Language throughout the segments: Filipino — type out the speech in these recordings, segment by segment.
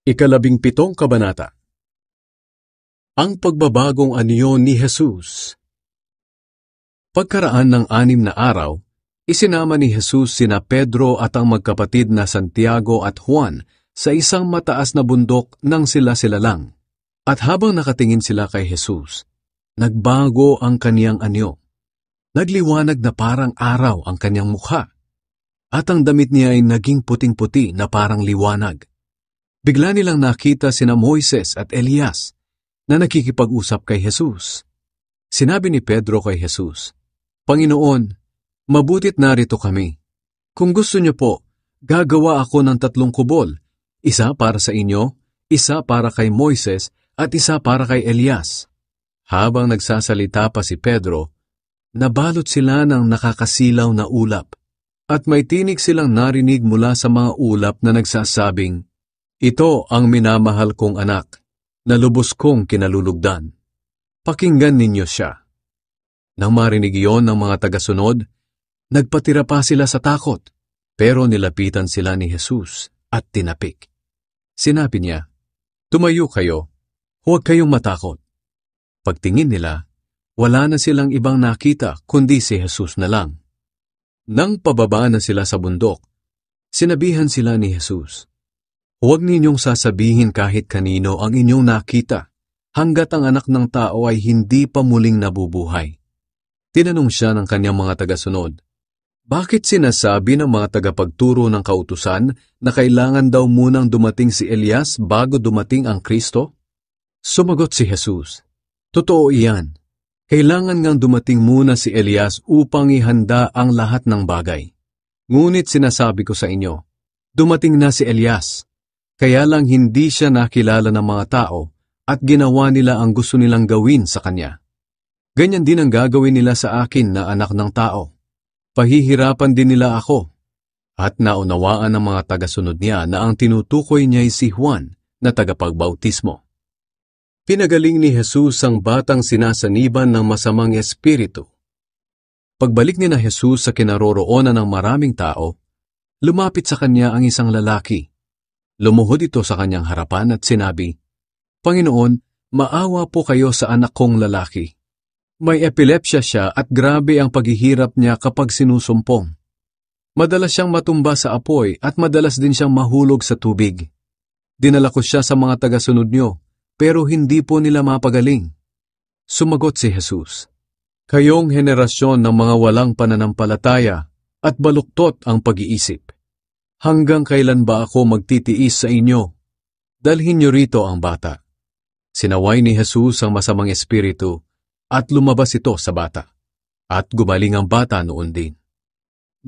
Ikalabing-pitong kabanata. Ang pagbabagong anyo ni Jesus. Pagkaraan ng 6 na araw, isinama ni Jesus sina Pedro at ang magkapatid na Santiago at Juan sa isang mataas na bundok nang sila-sila lang. At habang nakatingin sila kay Jesus, nagbago ang kaniyang anyo. Nagliwanag na parang araw ang kaniyang mukha, at ang damit niya ay naging puting-puti na parang liwanag. Bigla nilang nakita sina Moises at Elias na nakikipag-usap kay Jesus. Sinabi ni Pedro kay Jesus, "Panginoon, mabutit narito kami. Kung gusto niyo po, gagawa ako ng 3 kubol, isa para sa inyo, isa para kay Moises, at isa para kay Elias." Habang nagsasalita pa si Pedro, nabalot sila ng nakakasilaw na ulap, at may tinig silang narinig mula sa mga ulap na nagsasabing, "Ito ang minamahal kong anak, na lubos kong kinalulugdan. Pakinggan ninyo siya." Nang marinig iyon ng mga tagasunod, nagpatira pa sila sa takot, pero nilapitan sila ni Jesus at tinapik. Sinabi niya, "Tumayo kayo, huwag kayong matakot." Pagtingin nila, wala na silang ibang nakita kundi si Jesus na lang. Nang pababa na sila sa bundok, sinabihan sila ni Jesus, "Huwag ninyong sasabihin kahit kanino ang inyong nakita, hanggat ang anak ng tao ay hindi pa muling nabubuhay." Tinanong siya ng kanyang mga tagasunod, "Bakit sinasabi ng mga tagapagturo ng kautusan na kailangan daw munang dumating si Elias bago dumating ang Kristo?" Sumagot si Jesus, "Totoo iyan. Kailangan ngang dumating muna si Elias upang ihanda ang lahat ng bagay. Ngunit sinasabi ko sa inyo, dumating na si Elias. Kaya lang hindi siya nakilala ng mga tao at ginawa nila ang gusto nilang gawin sa kanya. Ganyan din ang gagawin nila sa akin na anak ng tao. Pahihirapan din nila ako." At naunawaan ng mga tagasunod niya na ang tinutukoy niya ay si Juan na tagapagbautismo. Pinagaling ni Jesus ang batang sinasaniban ng masamang espiritu. Pagbalik ni na Jesus sa kinaroroonan ng maraming tao, lumapit sa kanya ang isang lalaki. Lumuhod ito sa kanyang harapan at sinabi, "Panginoon, maawa po kayo sa anak kong lalaki. May epilepsya siya at grabe ang paghihirap niya kapag sinusumpong. Madalas siyang matumba sa apoy at madalas din siyang mahulog sa tubig. Dinala ko siya sa mga tagasunod niyo, pero hindi po nila mapagaling." Sumagot si Jesus, "Kayong henerasyon ng mga walang pananampalataya at baluktot ang pag-iisip. Hanggang kailan ba ako magtitiis sa inyo? Dalhin niyo rito ang bata." Sinaway ni Jesus ang masamang espiritu at lumabas ito sa bata. At gumaling ang bata noon din.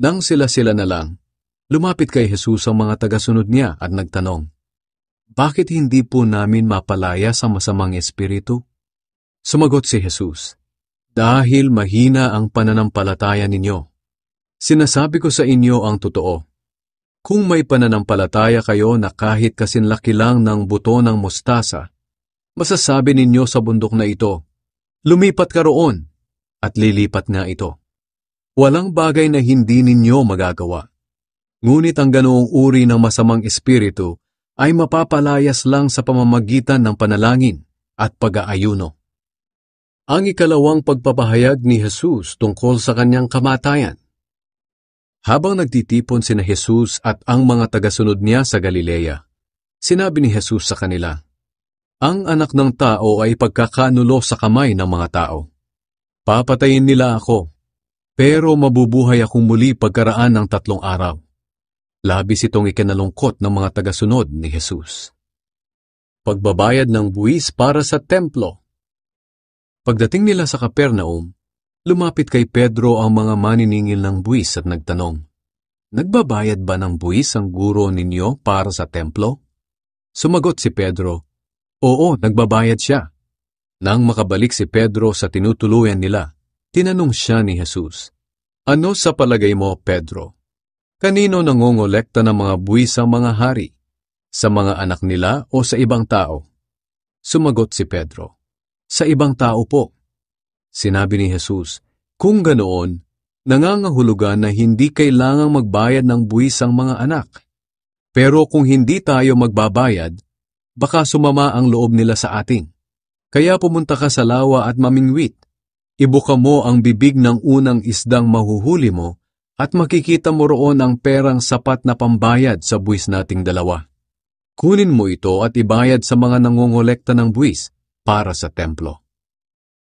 Nang sila-sila na lang, lumapit kay Jesus ang mga tagasunod niya at nagtanong, "Bakit hindi po namin mapalaya sa masamang espiritu?" Sumagot si Jesus, "Dahil mahina ang pananampalataya ninyo. Sinasabi ko sa inyo ang totoo. Kung may pananampalataya kayo na kahit kasinlaki lang ng buto ng mustasa, masasabi ninyo sa bundok na ito, 'Lumipat ka roon,' at lilipat nga ito. Walang bagay na hindi ninyo magagawa. Ngunit ang ganoong uri ng masamang espiritu ay mapapalayas lang sa pamamagitan ng panalangin at pag-aayuno." Ang ikalawang pagpapahayag ni Jesus tungkol sa kanyang kamatayan. Habang nagtitipon sina Jesus at ang mga tagasunod niya sa Galilea, sinabi ni Jesus sa kanila, "Ang anak ng tao ay pagkakanulo sa kamay ng mga tao. Papatayin nila ako, pero mabubuhay akong muli pagkaraan ng 3 araw. Labis itong ikinalungkot ng mga tagasunod ni Jesus. Pagbabayad ng buwis para sa templo. Pagdating nila sa Capernaum, lumapit kay Pedro ang mga maniningil ng buwis at nagtanong, "Nagbabayad ba ng buwis ang guro ninyo para sa templo?" Sumagot si Pedro, "Oo, nagbabayad siya." Nang makabalik si Pedro sa tinutuluyan nila, tinanong siya ni Jesus, "Ano sa palagay mo, Pedro? Kanino nangongolekta ng mga buwis ang mga hari? Sa mga anak nila o sa ibang tao?" Sumagot si Pedro, "Sa ibang tao po." Sinabi ni Jesus, "Kung ganoon, nangangahulugan na hindi kailangang magbayad ng buwis ang mga anak. Pero kung hindi tayo magbabayad, baka sumama ang loob nila sa atin. Kaya pumunta ka sa lawa at mamingwit. Ibuka mo ang bibig ng unang isdang mahuhuli mo at makikita mo roon ang perang sapat na pambayad sa buwis nating dalawa. Kunin mo ito at ibayad sa mga nangongolekta ng buwis para sa templo.